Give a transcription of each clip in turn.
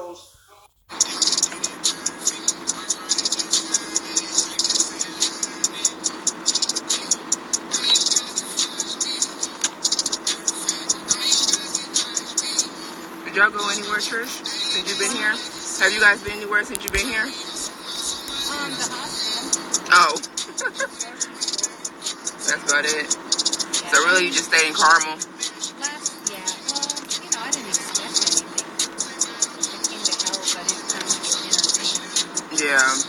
Did y'all go anywhere, Trish, since you've been here? Have you guys been anywhere since you've been here? The hospital. Oh. That's about it. So really, you just stayed in Carmel? Yeah. Well, you know, I didn't expect anything. I came to help. I didn't come to entertain. Yeah. And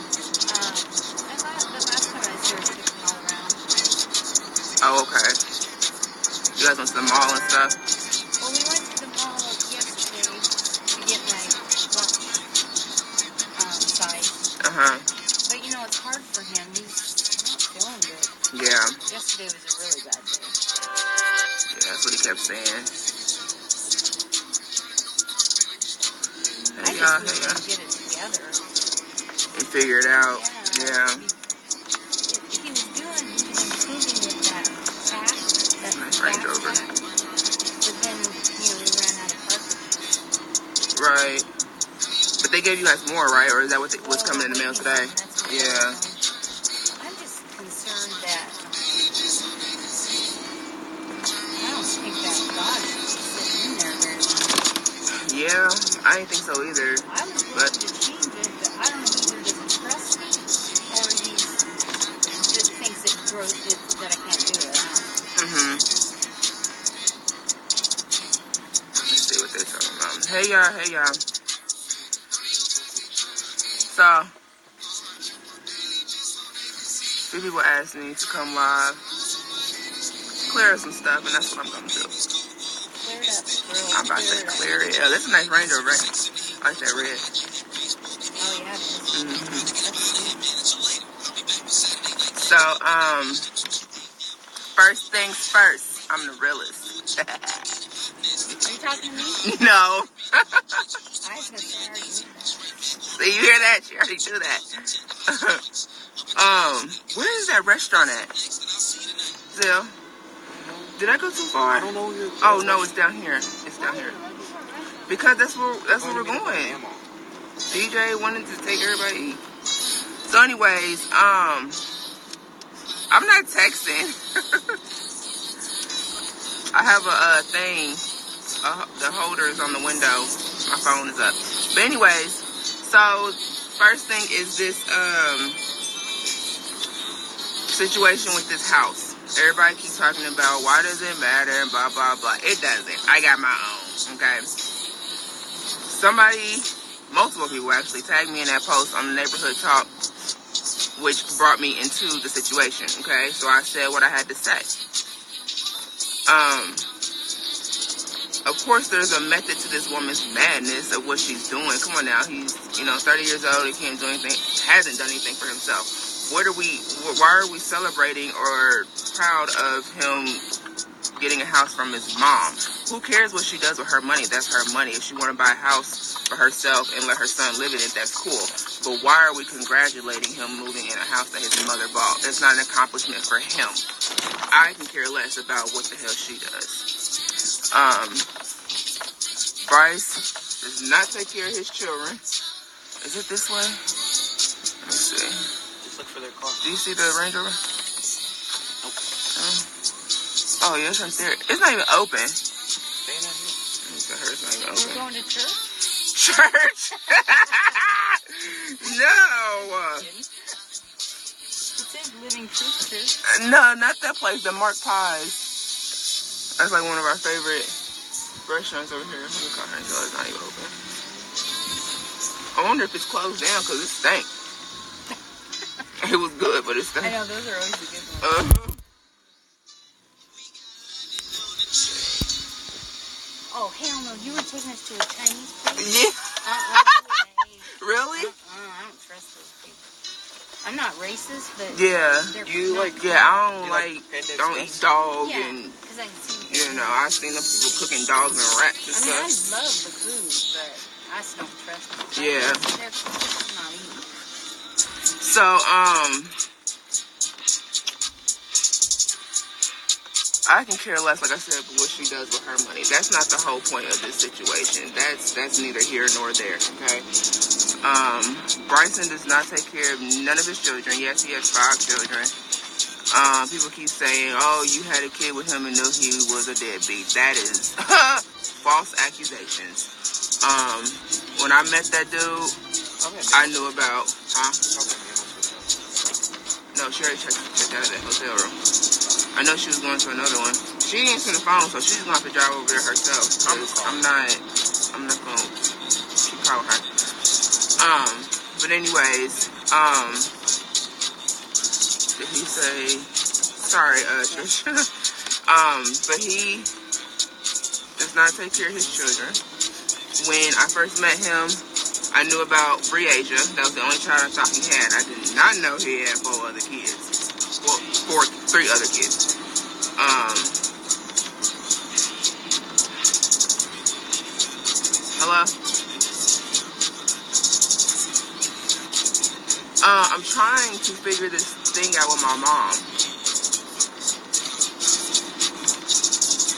the last time I was here, I took them all around. Oh, okay. You guys went to the mall and stuff? Well, we went to the mall yesterday to get my watch size. But you know, it's hard for him. He's not feeling good. Yeah. Yesterday was a really bad day. Yeah, that's what he kept saying. Hey, y'all, hey, y'all. Get it together. And figure it out. Yeah. He was improving with that pack. That Nice Range Rover. But then, you know, we ran out of cartridges. Right. But they gave you guys more, right? Or is that what's coming in the mail today? Yeah. I'm just concerned that I don't think that dog should be sitting in there very long. Yeah, I didn't think so either. I was willing to change it, but I don't know either does it trust me or he just thinks that I can't do it. Let's see what they're talking about. Hey y'all. So, few people asked me to come live, clear some stuff, and that's what I'm gonna do. Clear it up, girl. I'm about to clear it. Yeah, that's a nice Range Rover, right? I like that red. Oh, yeah, it is. So, first things first, I'm the realest. Are you talking to me? No. I was going to say I already knew that. So you hear that? She already do that. Where is that restaurant at? Zil? Did I go too far? I don't know. Oh no, it's down here. It's down here. Because that's where we're going. DJ wanted to take everybody to eat. So anyways, I'm not texting. I have a thing. The holder is on the window. My phone is up. But anyways, so first thing is this situation with this house. Everybody keeps talking about why does it matter and blah blah blah. It doesn't. I got my own. Okay. Multiple people actually tagged me in that post on the neighborhood talk, which brought me into the situation. Okay, so I said what I had to say. Of course, there's a method to this woman's madness of what she's doing. Come on now, he's 30 years old. He can't do anything. Hasn't done anything for himself. Why are we celebrating or proud of him getting a house from his mom? Who cares what she does with her money? That's her money. If she want to buy a house for herself and let her son live in it, that's cool. But why are we congratulating him moving in a house that his mother bought? That's not an accomplishment for him. I can care less about what the hell she does. Brice does not take care of his children. Is it this way? Let me see. Just look for their car. Do you see the Range Rover? Nope. Oh, yeah, it's right there. It's not even open. Staying out here. It's not even open. We're going to church? Church? No. It says Living Truth Church. No, not that place. The Mark Pies. That's like one of our favorite restaurants over here. Let me call her and tell her it's not even open. I wonder if it's closed down because it stank. It was good, but it stank. I know, those are always the good ones. Oh, hell no. You were taking us to a Chinese place? Yeah. Really? I don't trust those people. I'm not racist, but... Yeah. You like... Yeah, I don't eat dog yeah, and... because I can see... I've seen them people cooking dogs and rats and I mean, stuff. I love the food, but I just don't trust them. Yeah. They're not eating. So, I can care less, like I said, what she does with her money. That's not the whole point of this situation. That's neither here nor there, okay? Bryson does not take care of none of his children. Yes, he has 5 children. People keep saying, oh, you had a kid with him and knew he was a deadbeat. That is false accusations. When I met that dude, I knew about, No, she already checked out of that hotel room. I know she was going to another one. She ain't answering the phone, so she's gonna have to drive over there herself. I'm not gonna keep calling her. But anyways, did he say? Sorry, Trish. But he does not take care of his children. When I first met him, I knew about Brice. That was the only child I thought he had. I did not know he had 4 other kids. Well, 3 other kids. Hello? I'm trying to figure this thing out with my mom.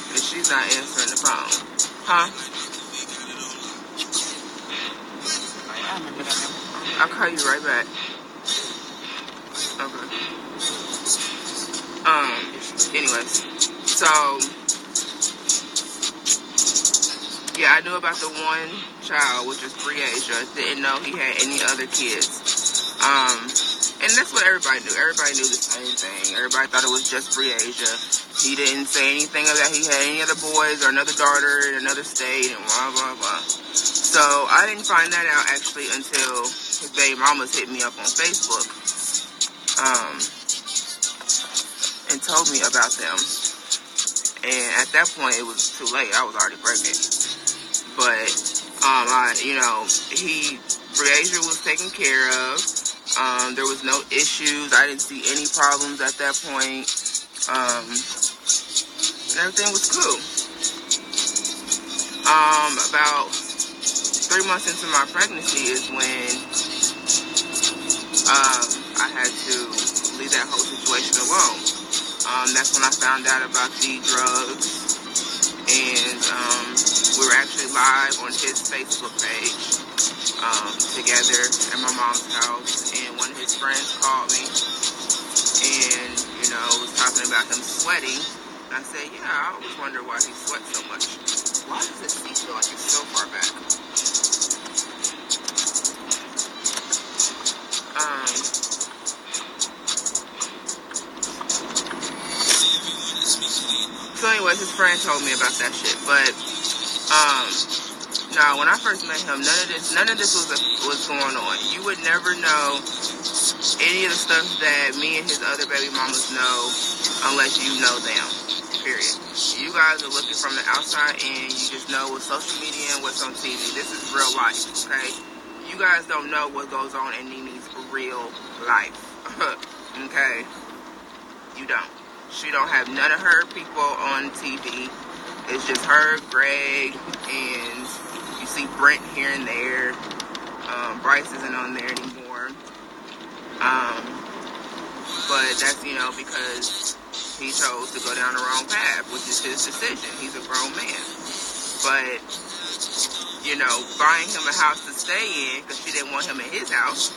And she's not answering the phone. Huh? I'll call you right back. Okay. Anyways. So, yeah, I knew about the one child, which is Brice. Didn't know he had any other kids. And that's what everybody knew. Everybody knew the same thing. Everybody thought it was just Brice. He didn't say anything about he had any other boys or another daughter in another state and blah, blah, blah. So I didn't find that out actually until his baby mamas hit me up on Facebook and told me about them. And at that point, it was too late. I was already pregnant. But, Brice was taken care of. There was no issues. I didn't see any problems at that point. And everything was cool. About 3 months into my pregnancy is when I had to leave that whole situation alone. That's when I found out about the drugs, and we were actually live on his Facebook page together at my mom's house, and one of his friends called me and, was talking about him sweating. I said, yeah, I always wonder why he sweats so much. Why does this seat feel like it's so far back? So anyways, his friend told me about that shit. But no, when I first met him, none of this was going on. You would never know any of the stuff that me and his other baby mamas know unless you know them. Period. You guys are looking from the outside in. You just know what's social media and what's on TV. This is real life, okay? You guys don't know what goes on in Nini's real life. Okay? You don't. She don't have none of her people on TV. It's just her, Greg, and you see Brent here and there. Brice isn't on there anymore. But that's, because he chose to go down the wrong path, which is his decision. He's a grown man. But, buying him a house to stay in because she didn't want him in his house,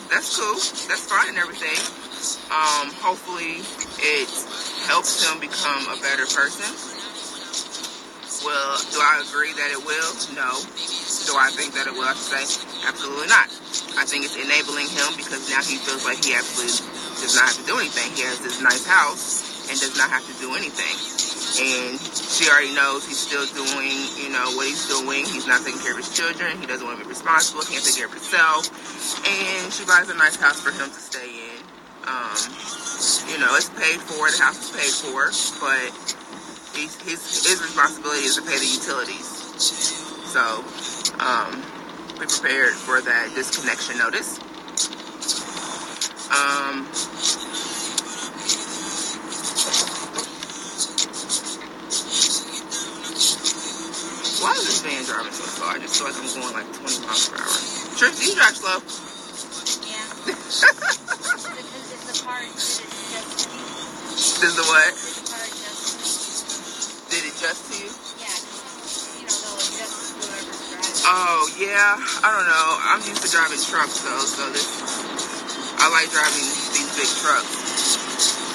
that's cool. That's fine and everything. Hopefully it helps him become a better person. Well, do I agree that it will? No. Do I think that it will? I should say, absolutely not. I think it's enabling him because now he feels like he absolutely does not have to do anything. He has this nice house and does not have to do anything. And she already knows he's still doing, what he's doing. He's not taking care of his children. He doesn't want to be responsible. He can't take care of himself. And she buys a nice house for him to stay in. It's paid for. The house is paid for. But his responsibility is to pay the utilities. So, be prepared for that disconnection notice. Why is this van driving so slow? I just feel like I'm going like 20 miles per hour. Trish, do you drive slow? Yeah. Because if the car did it just Does the what? Did the car adjust? Did it adjust to you? Yeah, 'cause, they'll adjust to whoever's driving. Oh, yeah. I don't know. I'm used to driving trucks, though, so I like driving these big trucks.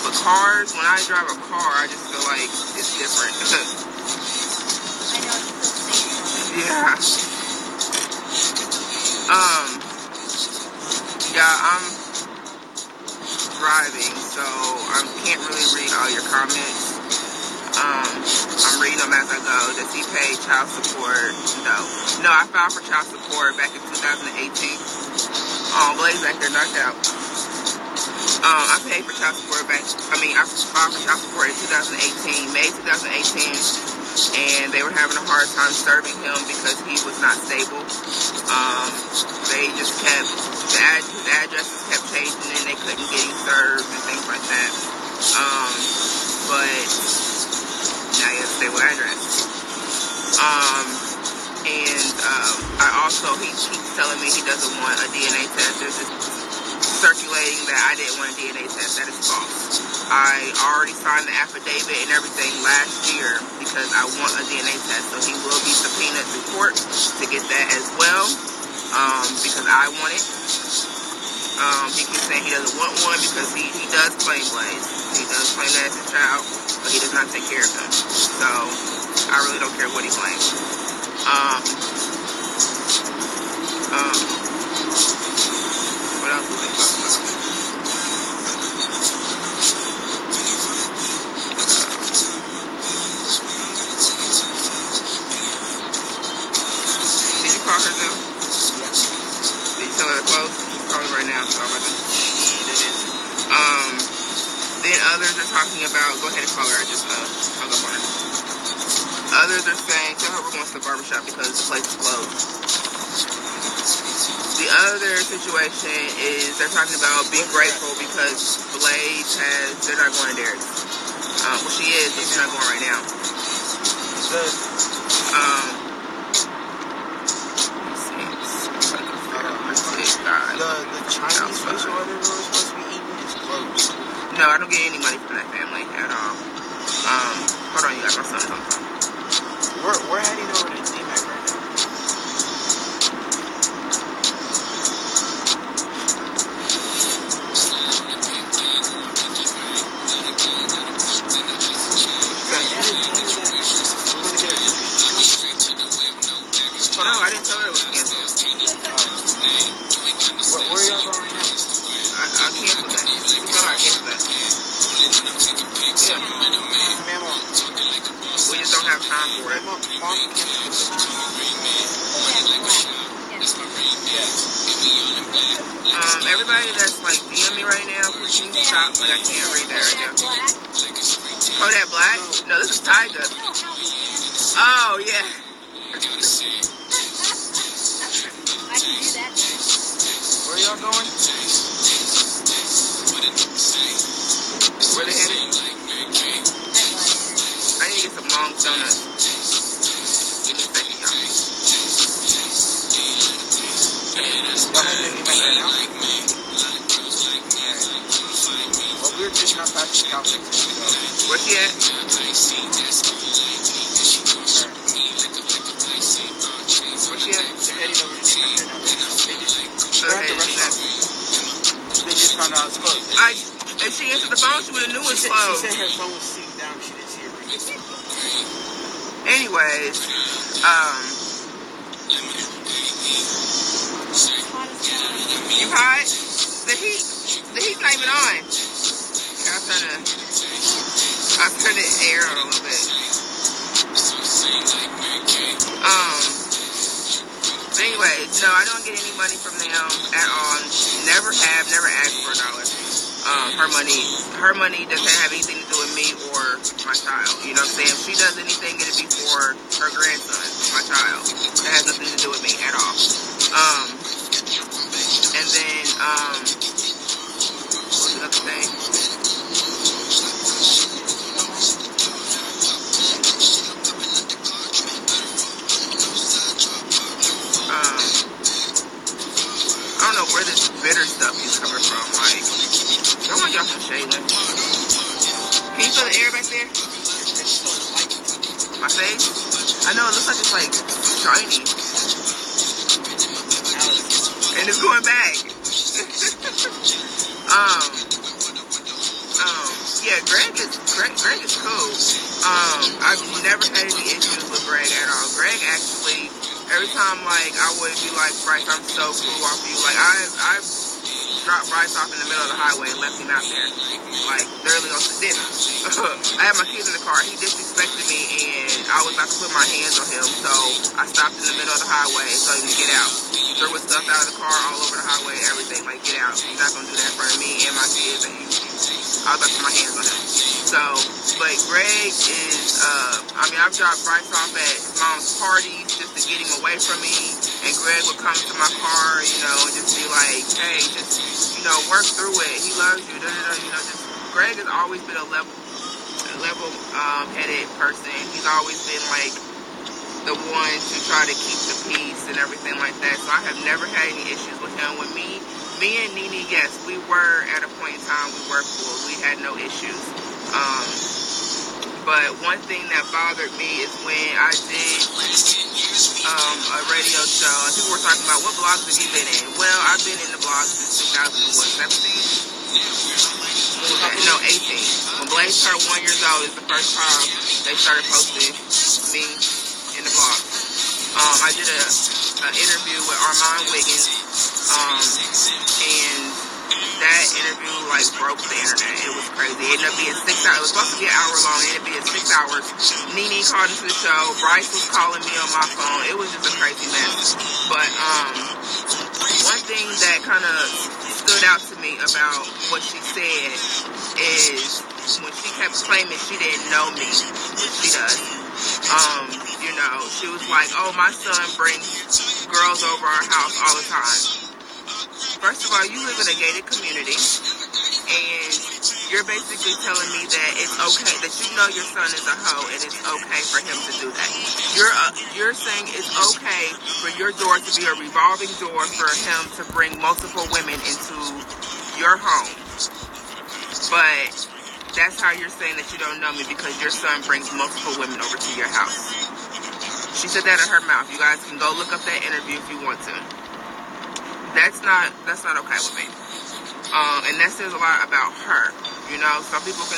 But cars, when I drive a car, I just feel like it's different. I know, it's so safe. Yeah. Yeah, I'm driving, so I can't really read all your comments. I'm reading them as I go. Does he pay child support? No, I filed for child support back in 2018. Oh, Blaze back there knocked out. I paid for child support I filed for child support in 2018, May 2018, and they were having a hard time serving him because he was not stable. They just kept, his addresses kept changing and they couldn't get him served and things like that. But now he has a stable address. He keeps telling me he doesn't want a DNA test. There's this circulating that I didn't want a DNA test. That is false. I already signed the affidavit and everything last year because I want a DNA test. So he will be subpoenaed to court to get that as well, because I want it. He keeps saying he doesn't want one because he does claim Blaze. He does claim that as a child, but he does not take care of him. So I really don't care what he claims. What else was I talking about? Did you call her though? Yeah. Did you tell her to close? Call her right now, so I'm about to Then others are talking about, go ahead and call her, I just hung up on her. Others are saying, tell her we're going to the barbershop because the place is closed. The other situation is they're talking about being grateful because Blaze they're not going to Derek's. Well, she is, but she's not going right now. Good. The Chinese fish or whatever we're supposed to be eating is closed. No, I don't get any money from that family at all. Hold on, you got my son on the phone. We're heading over to D-Mac right now. No, I didn't tell her it was canceled. Where are y'all going right now? I canceled that. You tell her I canceled that. Yeah. Ma'am, We just don't have time for it. Everybody that's like DM me right now, please stop. Like I can't read that right now. Kodak Black? No, this is Tiger. Oh yeah. I can do that. where y'all going? Where they headed? I need to get some long donuts. Give me a second, y'all. Y'all heading to D-Mac right now? Well, we're just not past the complex. Where's she at? Where's she at? They're heading over to D-Mac right now. Okay, They just found out it's closed. If she answered the phone, she would have knew it's She closed. said her phone was sitting down. She didn't see it. Anyways, you hot? The heat's not even on. I'll turn the air on a little bit. Anyways, no, I don't get any money from them at all. Never asked for $1. Her money doesn't have anything to do with me or my child. You know what I'm saying? If she does anything, it'll be for her grandson, my child. It has nothing to do with me at all. And then, what's the other thing? I don't know where this bitter stuff is coming from. Like, I want y'all some Shaylin. Can you feel the air back there? My face? I know, it looks like it's like shiny. And it's going back. Yeah, Greg is cool. I've never had any issues with Greg at all. Greg actually, every time like I would be like, Brice, I'm so cool off you. Like I've dropped Brice off in the middle of the highway and left him out there. Like literally on the dinner. I had my kids in the car. He disrespected me and I was about to put my hands on him. So I stopped in the middle of the highway and told him to get out. He threw his stuff out of the car all over the highway, everything. Like, get out. You're not gonna do that in front of me and my kids. And I was about to put my hands on him. So, but Greg is, I've dropped Brice off at his mom's parties just to get him away from me. And Greg would come to my car, and just be like, hey, just, work through it. He loves you. Greg has always been a level-headed person. He's always been like the one to try to keep the peace and everything like that. So I have never had any issues with him. With me and Nene, yes, we were at a point in time, we were cool. We had no issues. But one thing that bothered me is when I did a radio show and people were talking about what blogs have you been in? Well, I've been in the blogs since 2017? No, 18. When Blaze turned 1 year old is the first time they started posting me in the blog. I did an interview with Armand Wiggins, and that interview like broke the internet. It was crazy. It ended up being 6 hours. It was supposed to be an hour long. It ended up being 6 hours. Nene called into the show. Brice was calling me on my phone. It was just a crazy mess. But one thing that kind of stood out to me about what she said is when she kept claiming she didn't know me, which she does. She was like, oh, my son brings girls over our house all the time. First of all, you live in a gated community, and you're basically telling me that it's okay, that you know your son is a hoe, and it's okay for him to do that. You're saying it's okay for your door to be a revolving door for him to bring multiple women into your home. But that's how you're saying that you don't know me, because your son brings multiple women over to your house. She said that in her mouth. You guys can go look up that interview if you want to. That's not okay with me. And that says a lot about her. Some people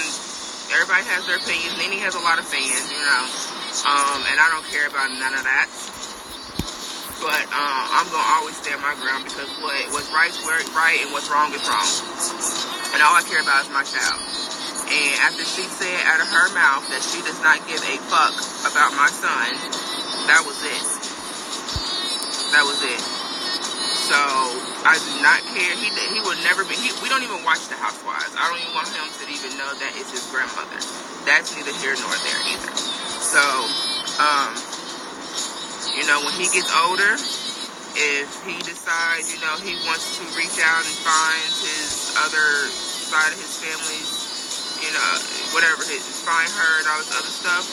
everybody has their opinions. Nene has a lot of fans, and I don't care about none of that. But I'm going to always stand my ground, because what's right and what's wrong is wrong. And all I care about is my child. And after she said out of her mouth that she does not give a fuck about my son, that was it. That was it. So I do not care. He would never be. We don't even watch The Housewives. I don't even want him to even know that it's his grandmother. That's neither here nor there either. So, when he gets older, if he decides, he wants to reach out and find his other side of his family's, find her and all this other stuff,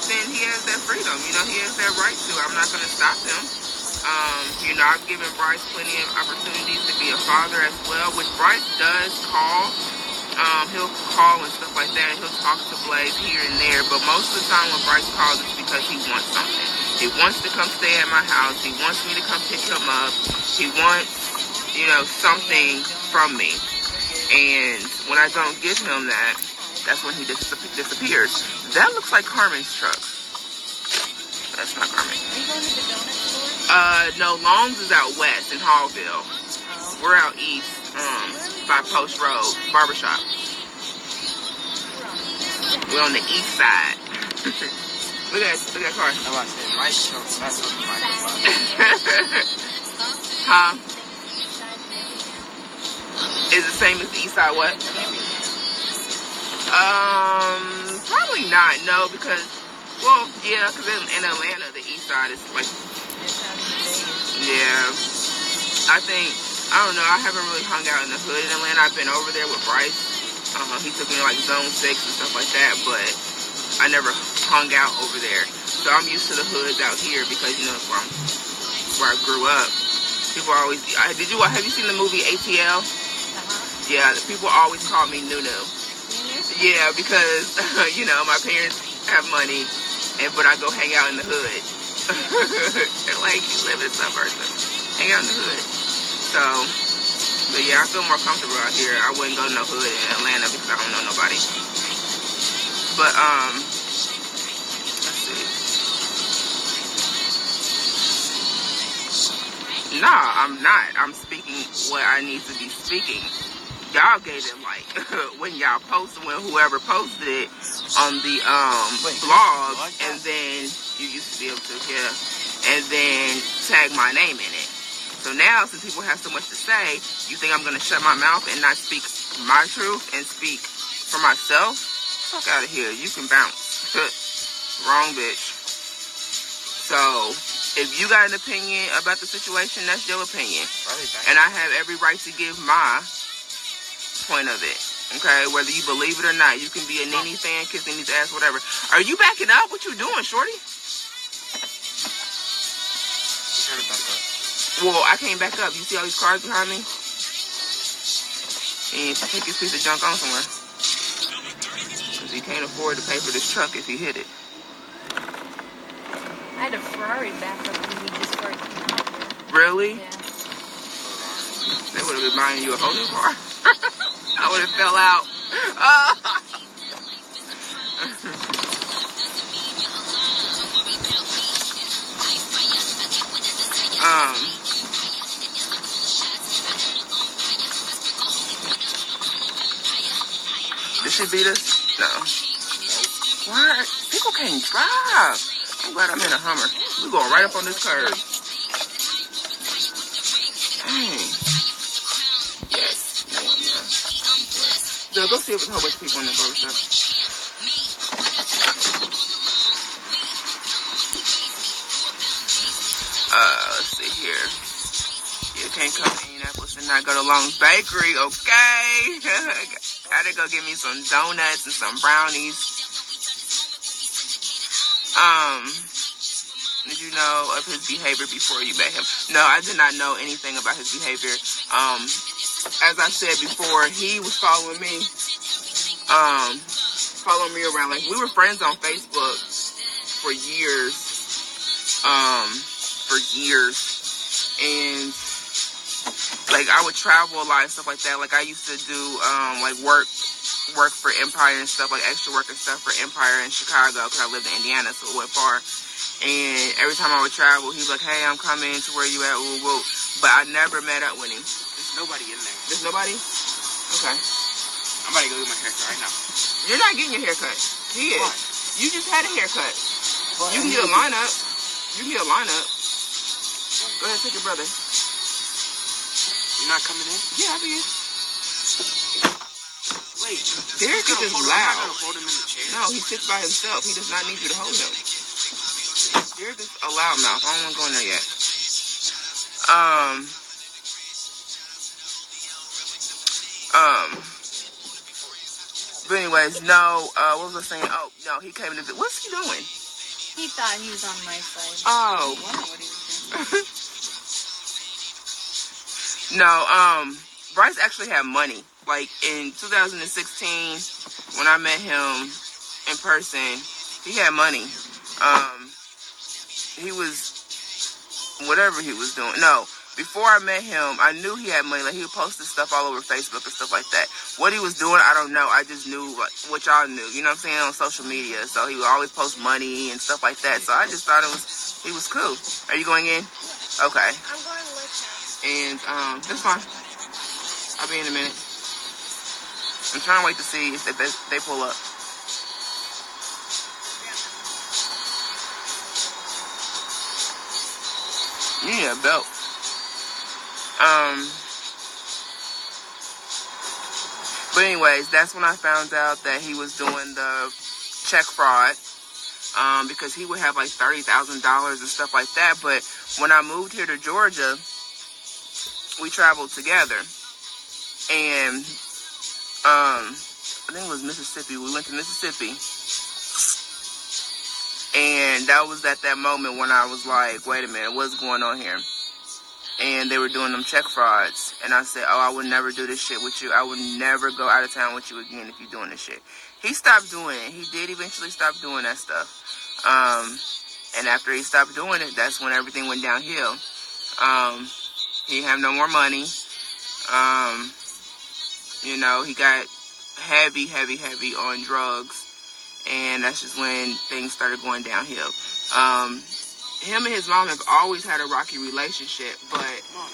then he has that freedom. He has that right to. I'm not going to stop him. I've given Brice plenty of opportunities to be a father as well, which Brice does call. He'll call and stuff like that, and he'll talk to Blaze here and there, but most of the time when Brice calls, it's because he wants something. He wants to come stay at my house. He wants me to come pick him up. He wants, something from me. And when I don't give him that, that's when he disappears. That looks like Carmen's truck. That's not Carmen. Are you going to the donut store? No, Long's is out west in Hallville. Oh. We're out east, by Post Road, Barbershop. We're on the east side. Look at that car. I watched that light show. That's what the light Huh? Is the same as the east side what? Probably not. No, because, well, yeah, because in Atlanta, the east side is like, yeah. I don't know, I haven't really hung out in the hood in Atlanta. I've been over there with Brice. He took me to like Zone 6 and stuff like that, but I never hung out over there. So I'm used to the hoods out here because, where I grew up. People always, have you seen the movie ATL? Uh-huh. Yeah, people always call me Nunu. Nunu? Yeah, because you know my parents have money, but I go hang out in the hood. They're like, you live in the suburbs, hang out in the hood. So, but yeah, I feel more comfortable out here. I wouldn't go to no hood in Atlanta because I don't know nobody. But let's see. Nah, I'm not. I'm speaking what I need to be speaking. Y'all gave it like when y'all posted, when whoever posted it on the blog, and then you used to be able to, and then tag my name in it. So now, since people have so much to say, you think I'm gonna shut my mouth and not speak my truth and speak for myself? Fuck out of here. You can bounce. Wrong bitch. So if you got an opinion about the situation, that's your opinion, and I have every right to give my point of it. Okay, whether you believe it or not, you can be a Nene fan, kiss Nene's ass, whatever. Are you backing up? What you doing, shorty? Trying to back up. Well, I can't back up. You see all these cars behind me? He needs to take his piece of junk on somewhere, because he can't afford to pay for this truck if he hit it. I had a Ferrari back up when we just started coming out here. Really? Yeah. They would have been buying you a whole new car. I would have fell out. Did she beat us? No. What? People can't drive. I'm glad I'm in a Hummer. We're going right up on this curb. Dang. Yes. Yeah. Go see if there's a whole bunch of people in the barbershop. Let's see here. You can't come to Indianapolis and not go to Long's Bakery, okay? Gotta go get me some donuts and some brownies. Did you know of his behavior before you met him? No, I did not know anything about his behavior. As I said before, he was following me around. Like, we were friends on Facebook for years. And like I would travel a lot and stuff like that. Like I used to do like work for Empire and stuff, like extra work and stuff for Empire in Chicago, because I lived in Indiana, so it went far. And every time I would travel, he'd be like, hey, I'm coming to where you at, woo woo. But I never met up with him. There's nobody in there. There's nobody? Okay. I'm about to go get my haircut right now. You're not getting your haircut. He is. Why? You just had a haircut. Well, You can get a lineup. You can get a lineup. Go ahead, take your brother. You're not coming in? Yeah, I did. Wait. Derek is just I'm loud. not gonna hold him in the chair. No, he sits by himself. He does not need you to hold him. Derek is a loudmouth. I don't want to go in there yet. But anyways, no, what was I saying? Oh, no, he came to, what's he doing? He thought he was on my side. Oh. I wonder what he was doing. No, Brice actually had money. Like in 2016, when I met him in person, he had money. He was, whatever he was doing. No, before I met him, I knew he had money. Like, he would post this stuff all over Facebook and stuff like that. What he was doing, I don't know. I just knew what y'all knew. You know what I'm saying? On social media. So he would always post money and stuff like that. So I just thought he was cool. Are you going in? Okay. I'm going with him. And that's fine. I'll be in a minute. I'm trying to wait to see if they pull up. You need a belt. But anyways, that's when I found out that he was doing the check fraud. Because he would have like $30,000 and stuff like that. But when I moved here to Georgia, we traveled together. And I think it was Mississippi. We went to Mississippi. And that was at that moment when I was like, wait a minute, what's going on here? and they were doing them check frauds. And I said, oh, I would never do this shit with you. I would never go out of town with you again if you're doing this shit. He stopped doing it. He did eventually stop doing that stuff. And after he stopped doing it, that's when everything went downhill. He didn't have no more money. You know, he got heavy on drugs. And that's just when things started going downhill. Him and his mom have always had a rocky relationship, but... Mom,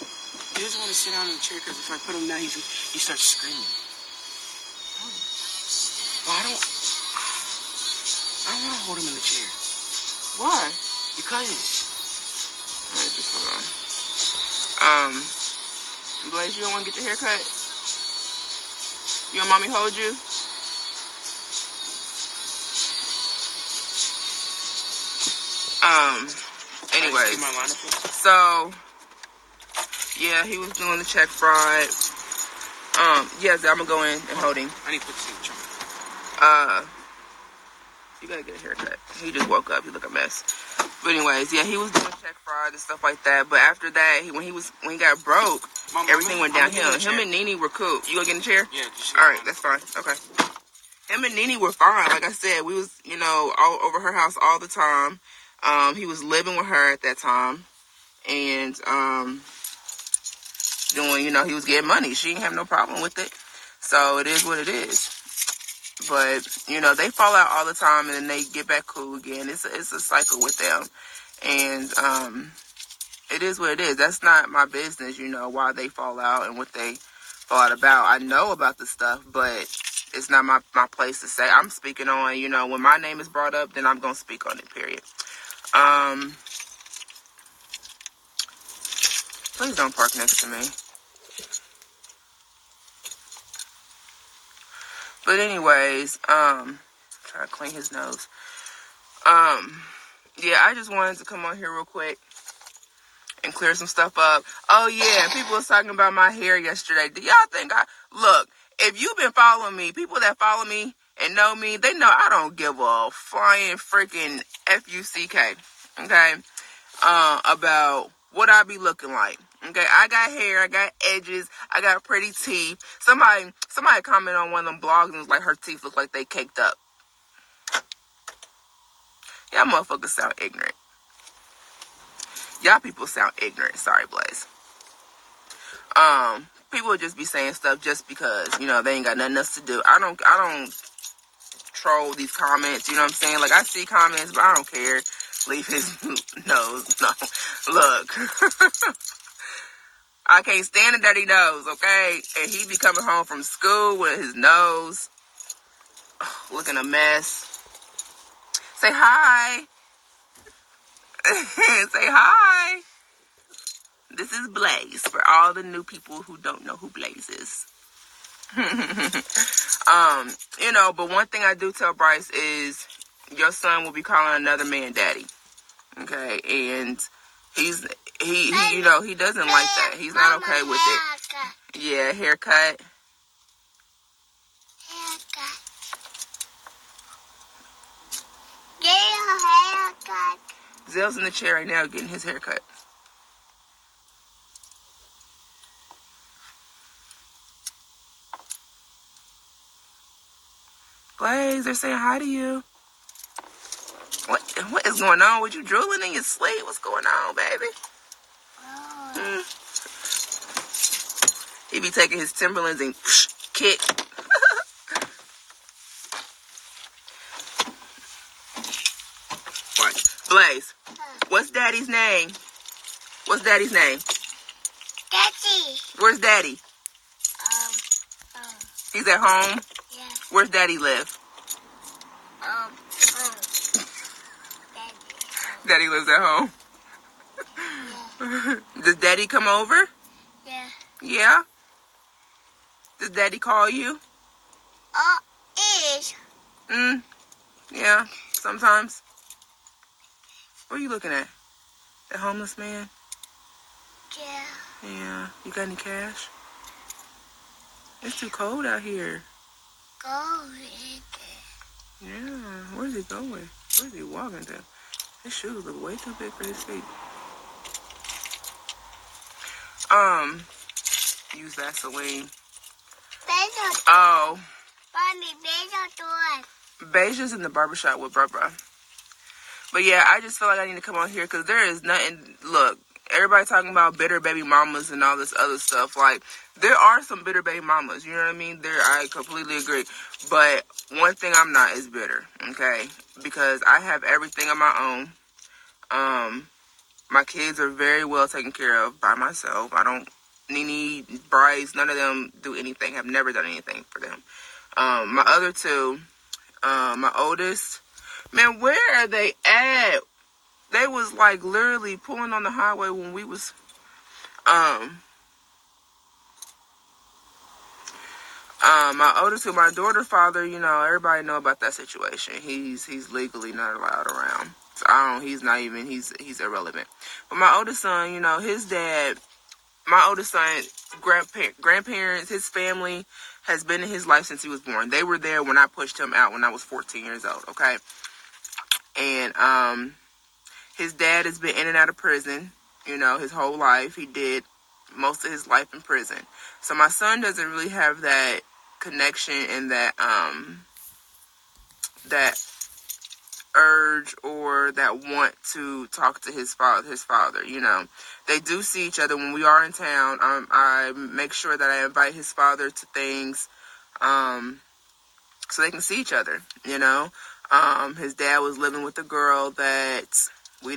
he doesn't want to sit down in the chair because if I put him down, he starts screaming. Well, I don't want to hold him in the chair. Why? Because... Alright, just hold on. Blaze, you don't want to get your hair cut? You want mommy hold you? Anyways, so yeah, he was doing the check fraud. Yes, I'm gonna go in and hold him. I need to put this in the trunk. You gotta get a haircut. He just woke up. He look a mess. But anyways, yeah, he was doing check fraud and stuff like that. But after that, when he got broke, everything went downhill. Him and Nene were cool. You gonna get in a chair? Yeah. All right, that's fine. Okay. Him and Nene were fine. Like I said, we was, all over her house all the time. He was living with her at that time. And, doing, he was getting money. She didn't have no problem with it. So it is what it is. But, they fall out all the time and then they get back cool again. It's a cycle with them. And, it is what it is. That's not my business, why they fall out and what they fall out about. I know about the stuff, but it's not my place to say. I'm speaking on, when my name is brought up, then I'm going to speak on it, period. Please don't park next to me. But anyways, try to clean his nose. Yeah, I just wanted to come on here real quick and clear some stuff up. Oh yeah, people was talking about my hair yesterday. Do y'all think look, if you've been following me, people that follow me and know me, they know I don't give a flying freaking F-U-C-K, okay, about what I be looking like. Okay, I got hair, I got edges, I got pretty teeth. Somebody commented on one of them blogs and was like, her teeth look like they caked up. Y'all motherfuckers sound ignorant. Y'all people sound ignorant. Sorry, Blaze. People just be saying stuff just because, they ain't got nothing else to do. I don't troll these comments, you know what I'm saying? Like, I see comments, but I don't care. Leave his nose. No. Look. I can't stand a dirty nose, okay? And he be coming home from school with his nose looking a mess. Say hi. Say hi. This is Blaze for all the new people who don't know who Blaze is. But one thing I do tell Brice is your son will be calling another man daddy. Okay, and he doesn't like that. He's not okay with it. Yeah, haircut. Zell's in the chair right now getting his haircut. Blaze, they're saying hi to you. What is going on? Were you drooling in your sleep? What's going on, baby? He be taking his Timberlands and kick. Watch. Blaze, what's Daddy's name? What's Daddy's name? Daddy. Where's Daddy? He's at home? Yeah. Where's Daddy live? Daddy lives at home? Yeah. Does Daddy come over? Yeah. Yeah? Does Daddy call you? Is. Yeah, sometimes. What are you looking at? The homeless man? Yeah. Yeah. You got any cash? It's too cold out here. Go. Yeah. Where's he going? Where's he walking to? His shoes look way too big for his feet. use Vaseline. Oh. Beja's in the barbershop with Bruh. But yeah, I just feel like I need to come on here because there is nothing. Look, everybody talking about bitter baby mamas and all this other stuff. Like, there are some bitter baby mamas. You know what I mean? I completely agree. But one thing I'm not is bitter. Okay, because I have everything on my own. My kids are very well taken care of by myself. I don't. Nene, Brice, none of them do anything. Have never done anything for them. My other two, my oldest. Man, where are they at? They was like literally pulling on the highway when we was my oldest two, my daughter father, you know, everybody know about that situation. He's legally not allowed around. So he's irrelevant. But my oldest son, you know, his dad, my oldest son, grandparents, his family has been in his life since he was born. They were there when I pushed him out when I was 14 years old, okay? And his dad has been in and out of prison, you know, his whole life. He did most of his life in prison. So my son doesn't really have that connection and that urge or that want to talk to his father, you know. They do see each other when we are in town. I make sure that I invite his father to things so they can see each other, you know. His dad was living with a girl that we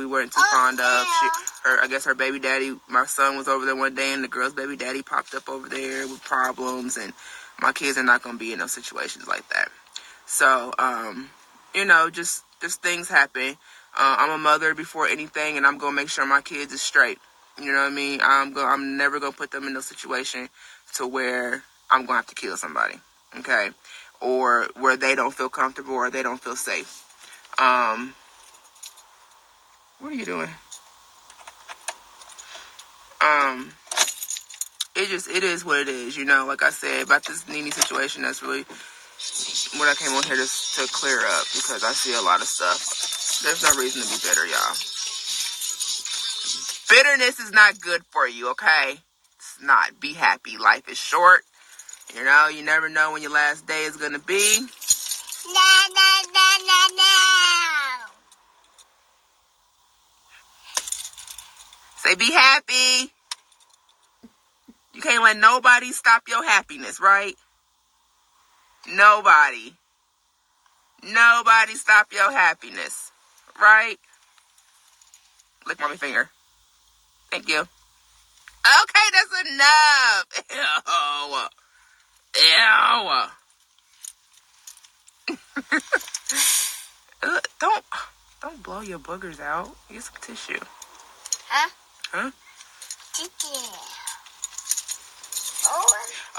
weren't too fond of. I guess her baby daddy, my son was over there one day and the girl's baby daddy popped up over there with problems, and my kids are not going to be in those situations like that. So, you know, just things happen. I'm a mother before anything, and I'm going to make sure my kids is straight. You know what I mean? I'm never going to put them in a situation to where I'm going to have to kill somebody. Okay? Or where they don't feel comfortable or they don't feel safe. What are you doing? It is what it is, you know. Like I said, about this Nene situation, that's really what I came on here to clear up, because I see a lot of stuff. There's no reason to be bitter, y'all. Bitterness is not good for you, okay? It's not. Be happy. Life is short. You know, you never know when your last day is going to be. Say be happy. You can't let nobody stop your happiness, right? Nobody stop your happiness, right? Lick mommy finger. Thank you. Okay, that's enough. Ew. Don't blow your boogers out. Get some tissue. Huh?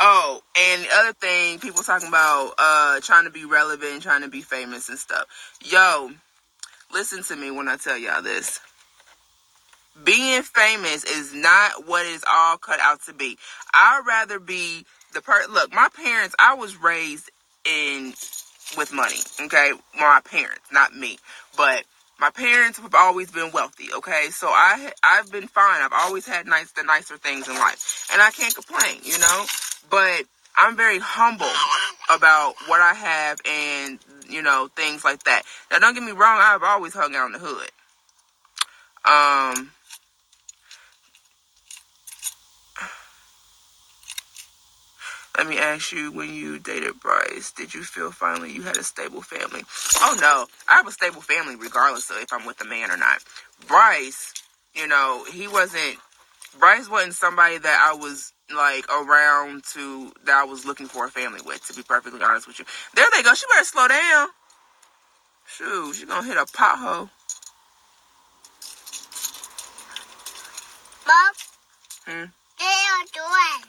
Oh, and the other thing, people talking about trying to be relevant, trying to be famous and stuff. Yo, listen to me when I tell y'all this. Being famous is not what it's all cut out to be. I'd rather be look, my parents, I was raised with money, okay? My parents, not me. But my parents have always been wealthy, okay? So I've been fine. I've always had the nicer things in life. And I can't complain, you know? But I'm very humble about what I have and, you know, things like that. Now, don't get me wrong, I've always hung out in the hood. Let me ask you, when you dated Brice, did you feel finally you had a stable family? Oh, no. I have a stable family regardless of if I'm with a man or not. Brice, you know, Brice wasn't somebody that I was, like, around that I was looking for a family with, to be perfectly honest with you. There they go. She better slow down. Shoot, she's gonna hit a pothole. Mom? What are you doing?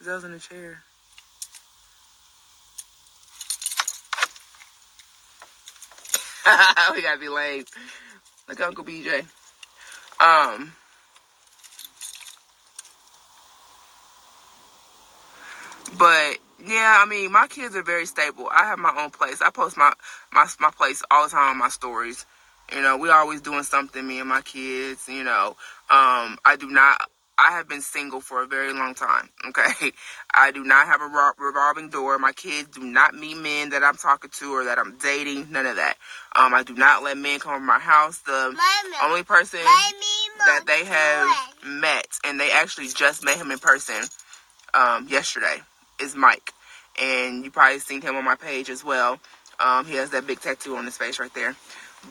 Zelle's in the chair. We gotta be lame. Look at Uncle BJ. But yeah, I mean, my kids are very stable. I have my own place. I post my place all the time on my stories. You know, we always doing something, me and my kids, you know. I have been single for a very long time, okay? I do not have a revolving door. My kids do not meet men that I'm talking to or that I'm dating, none of that. I do not let men come over my house. The only person that they have met, and they actually just met him in person yesterday, is Mike. And you probably seen him on my page as well. He has that big tattoo on his face right there.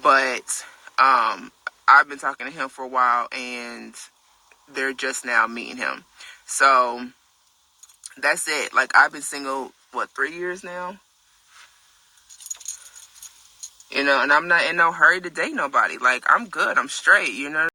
But I've been talking to him for a while, and they're just now meeting him. So that's it. Like, I've been single, 3 years now? You know, and I'm not in no hurry to date nobody. Like, I'm good. I'm straight, you know.